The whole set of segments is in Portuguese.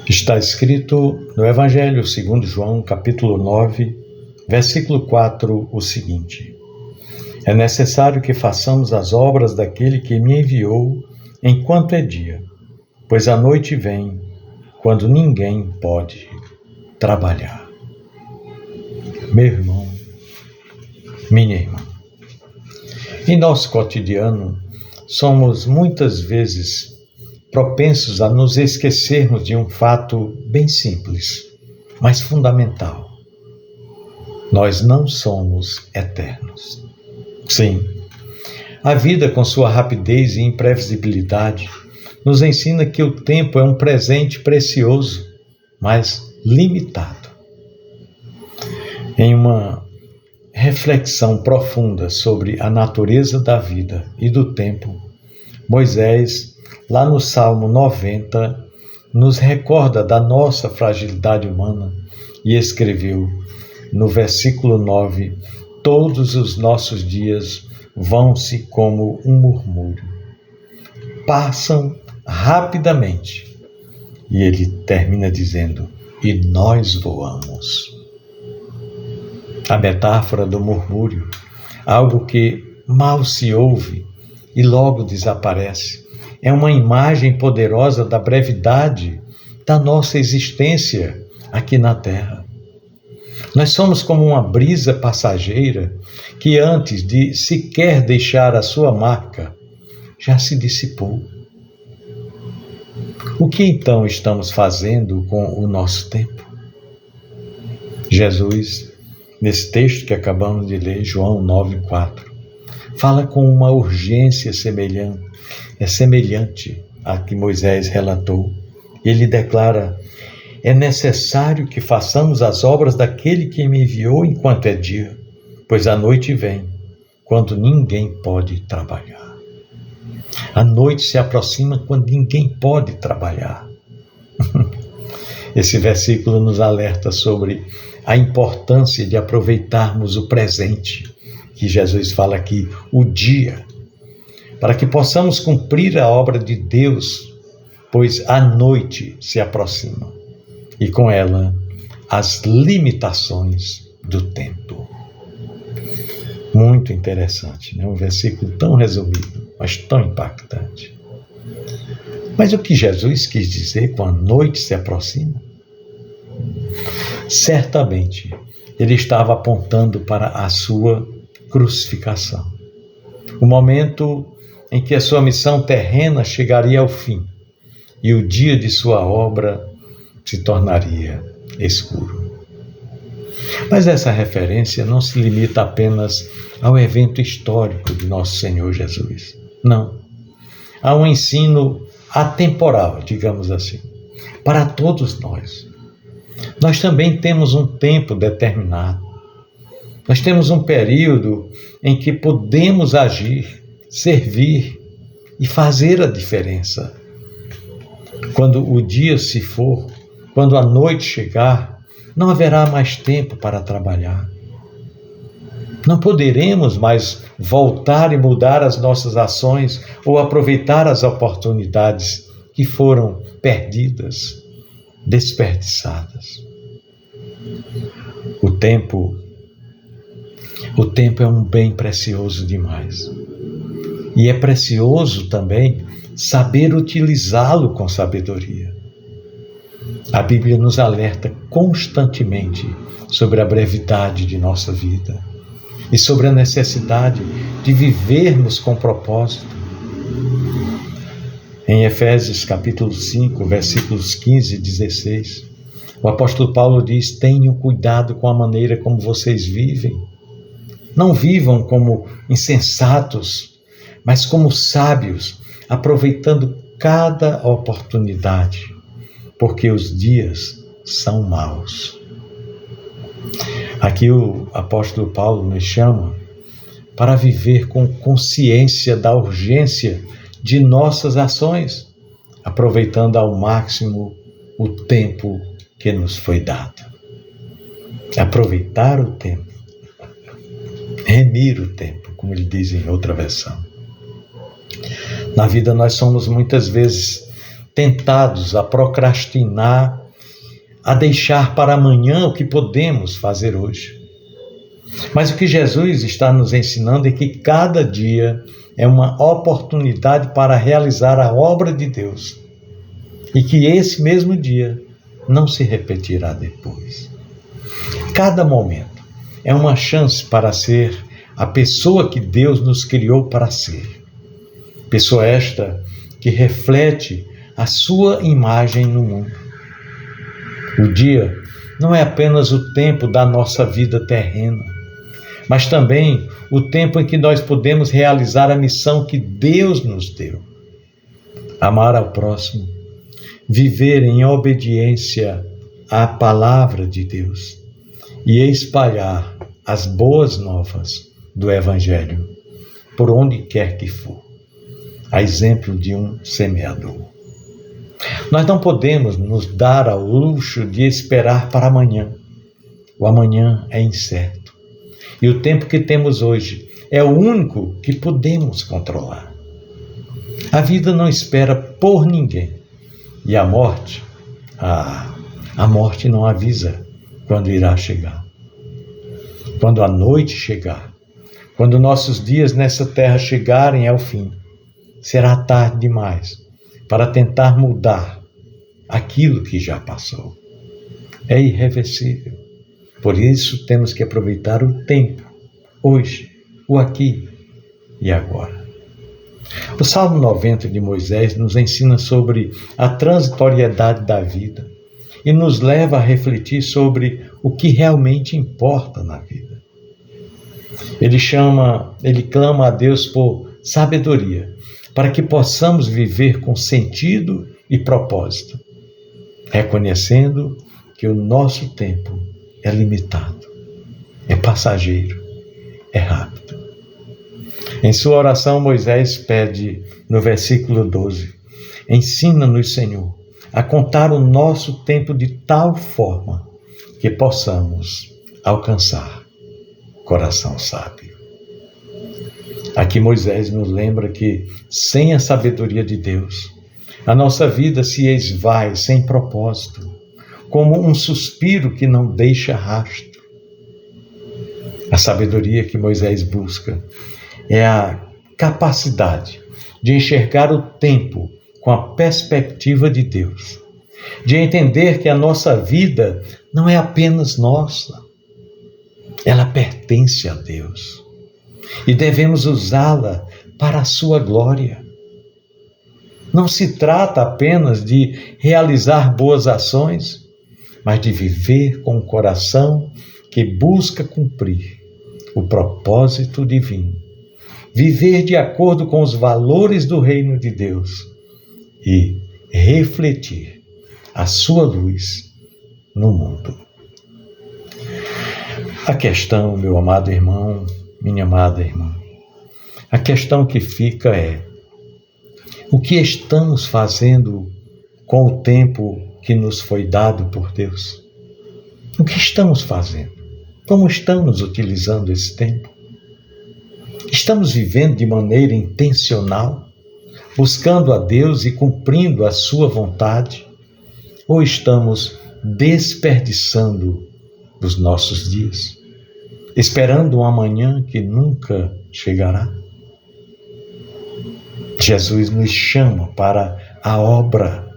Está escrito no Evangelho segundo João, capítulo 9, versículo 4, o seguinte: É necessário que façamos as obras daquele que me enviou enquanto é dia, pois a noite vem, quando ninguém pode trabalhar. Meu irmão, minha irmã, em nosso cotidiano, somos muitas vezes propensos a nos esquecermos de um fato bem simples, mas fundamental. Nós não somos eternos. Sim, a vida, com sua rapidez e imprevisibilidade, nos ensina que o tempo é um presente precioso, mas limitado. Em uma reflexão profunda sobre a natureza da vida e do tempo, Moisés, lá no Salmo 90, nos recorda da nossa fragilidade humana e escreveu no versículo 9: Todos os nossos dias vão-se como um murmúrio, passam rapidamente. E ele termina dizendo: e nós voamos. A metáfora do murmúrio, algo que mal se ouve e logo desaparece, é uma imagem poderosa da brevidade da nossa existência aqui na Terra. Nós somos como uma brisa passageira que, antes de sequer deixar a sua marca, já se dissipou. O que então estamos fazendo com o nosso tempo? Jesus, nesse texto que acabamos de ler, João 9,4, fala com uma urgência semelhante à que Moisés relatou. Ele declara: é necessário que façamos as obras daquele que me enviou enquanto é dia, pois a noite vem, quando ninguém pode trabalhar. A noite se aproxima quando ninguém pode trabalhar. Esse versículo nos alerta sobre a importância de aproveitarmos o presente, que Jesus fala aqui, o dia, para que possamos cumprir a obra de Deus, pois a noite se aproxima e com ela as limitações do tempo. Muito interessante, né? Um versículo tão resumido, mas tão impactante. Mas o que Jesus quis dizer com a noite se aproxima? Certamente, ele estava apontando para a sua crucificação. O momento em que a sua missão terrena chegaria ao fim e o dia de sua obra se tornaria escuro. Mas essa referência não se limita apenas ao evento histórico de nosso Senhor Jesus. Não. Há um ensino atemporal, digamos assim, para todos nós. Nós também temos um tempo determinado. Nós temos um período em que podemos agir, servir e fazer a diferença. Quando o dia se for, quando a noite chegar, não haverá mais tempo para trabalhar. Não poderemos mais voltar e mudar as nossas ações ou aproveitar as oportunidades que foram perdidas, desperdiçadas. O tempo é um bem precioso demais. E é precioso também saber utilizá-lo com sabedoria. A Bíblia nos alerta constantemente sobre a brevidade de nossa vida e sobre a necessidade de vivermos com propósito. Em Efésios capítulo 5, versículos 15 e 16, o apóstolo Paulo diz: tenham cuidado com a maneira como vocês vivem. Não vivam como insensatos, mas como sábios, aproveitando cada oportunidade, porque os dias são maus. Aqui o apóstolo Paulo nos chama para viver com consciência da urgência de nossas ações, aproveitando ao máximo o tempo que nos foi dado. Aproveitar o tempo, remir o tempo, como ele diz em outra versão. Na vida nós somos muitas vezes tentados a procrastinar, a deixar para amanhã o que podemos fazer hoje. Mas o que Jesus está nos ensinando é que cada dia é uma oportunidade para realizar a obra de Deus e que esse mesmo dia não se repetirá depois. Cada momento é uma chance para ser a pessoa que Deus nos criou para ser. Pessoa esta que reflete a sua imagem no mundo. O dia não é apenas o tempo da nossa vida terrena, mas também o tempo em que nós podemos realizar a missão que Deus nos deu. Amar ao próximo, viver em obediência à palavra de Deus e espalhar as boas novas do Evangelho por onde quer que for, a exemplo de um semeador. Nós não podemos nos dar ao luxo de esperar para amanhã. O amanhã é incerto. E o tempo que temos hoje é o único que podemos controlar. A vida não espera por ninguém. E a morte não avisa quando irá chegar. Quando a noite chegar, quando nossos dias nessa terra chegarem ao fim, será tarde demais para tentar mudar aquilo que já passou. É irreversível. Por isso temos que aproveitar o tempo, hoje, o aqui e agora. O Salmo 90 de Moisés nos ensina sobre a transitoriedade da vida e nos leva a refletir sobre o que realmente importa na vida. Ele clama a Deus por sabedoria, para que possamos viver com sentido e propósito, reconhecendo que o nosso tempo é limitado, é passageiro, é rápido. Em sua oração, Moisés pede, no versículo 12, ensina-nos, Senhor, a contar o nosso tempo de tal forma que possamos alcançar coração sábio. Aqui Moisés nos lembra que, sem a sabedoria de Deus, a nossa vida se esvai sem propósito, como um suspiro que não deixa rastro. A sabedoria que Moisés busca é a capacidade de enxergar o tempo com a perspectiva de Deus, de entender que a nossa vida não é apenas nossa, ela pertence a Deus. E devemos usá-la para a sua glória. Não se trata apenas de realizar boas ações, mas de viver com um coração que busca cumprir o propósito divino, viver de acordo com os valores do reino de Deus e refletir a sua luz no mundo. A questão, meu amado irmão, minha amada irmã, a questão que fica é: o que estamos fazendo com o tempo que nos foi dado por Deus? O que estamos fazendo? Como estamos utilizando esse tempo? Estamos vivendo de maneira intencional, buscando a Deus e cumprindo a sua vontade? Ou estamos desperdiçando os nossos dias, esperando um amanhã que nunca chegará? Jesus nos chama para a obra.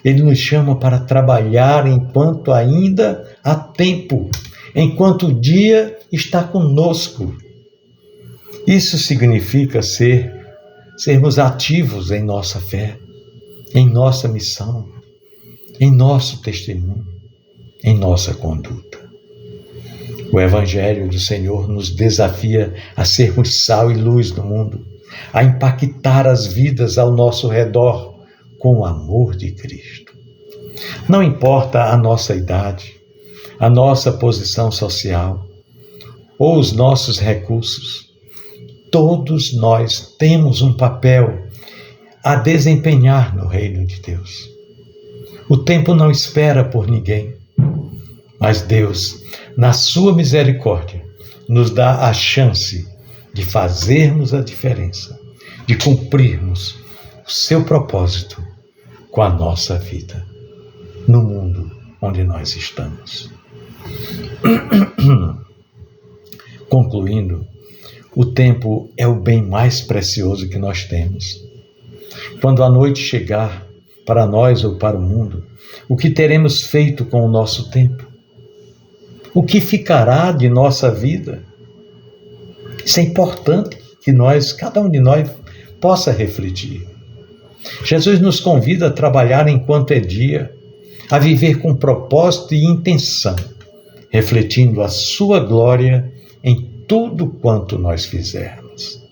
Ele nos chama para trabalhar enquanto ainda há tempo, enquanto o dia está conosco. Isso significa sermos ativos em nossa fé, em nossa missão, em nosso testemunho, em nossa conduta. O Evangelho do Senhor nos desafia a sermos sal e luz do mundo, a impactar as vidas ao nosso redor com o amor de Cristo. Não importa a nossa idade, a nossa posição social ou os nossos recursos, todos nós temos um papel a desempenhar no reino de Deus. O tempo não espera por ninguém, mas Deus, na sua misericórdia, nos dá a chance de fazermos a diferença, de cumprirmos o seu propósito com a nossa vida no mundo onde nós estamos. Concluindo, o tempo é o bem mais precioso que nós temos. Quando a noite chegar, para nós ou para o mundo, o que teremos feito com o nosso tempo? O que ficará de nossa vida? Isso é importante que cada um de nós, possa refletir. Jesus nos convida a trabalhar enquanto é dia, a viver com propósito e intenção, refletindo a sua glória em tudo quanto nós fizermos.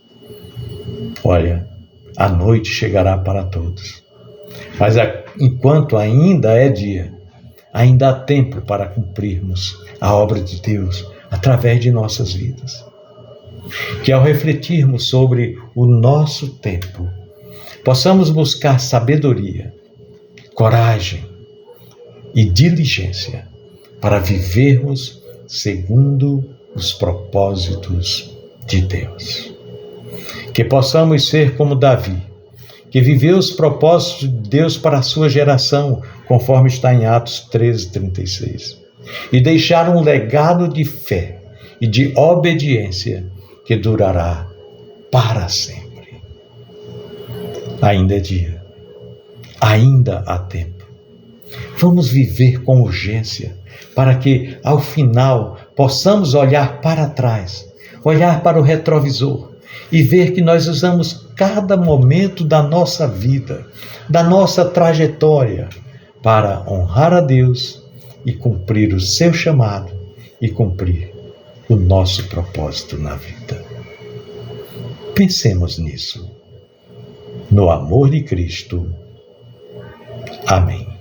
Olha, a noite chegará para todos, mas enquanto ainda é dia, ainda há tempo para cumprirmos a obra de Deus através de nossas vidas. Que ao refletirmos sobre o nosso tempo, possamos buscar sabedoria, coragem e diligência para vivermos segundo os propósitos de Deus. Que possamos ser como Davi, que viveu os propósitos de Deus para a sua geração, conforme está em Atos 13:36, e deixar um legado de fé e de obediência que durará para sempre. Ainda é dia, ainda há tempo. Vamos viver com urgência, para que, ao final, possamos olhar para trás, olhar para o retrovisor e ver que nós usamos cada momento da nossa vida, da nossa trajetória, para honrar a Deus e cumprir o seu chamado e cumprir o nosso propósito na vida. Pensemos nisso. No amor de Cristo. Amém.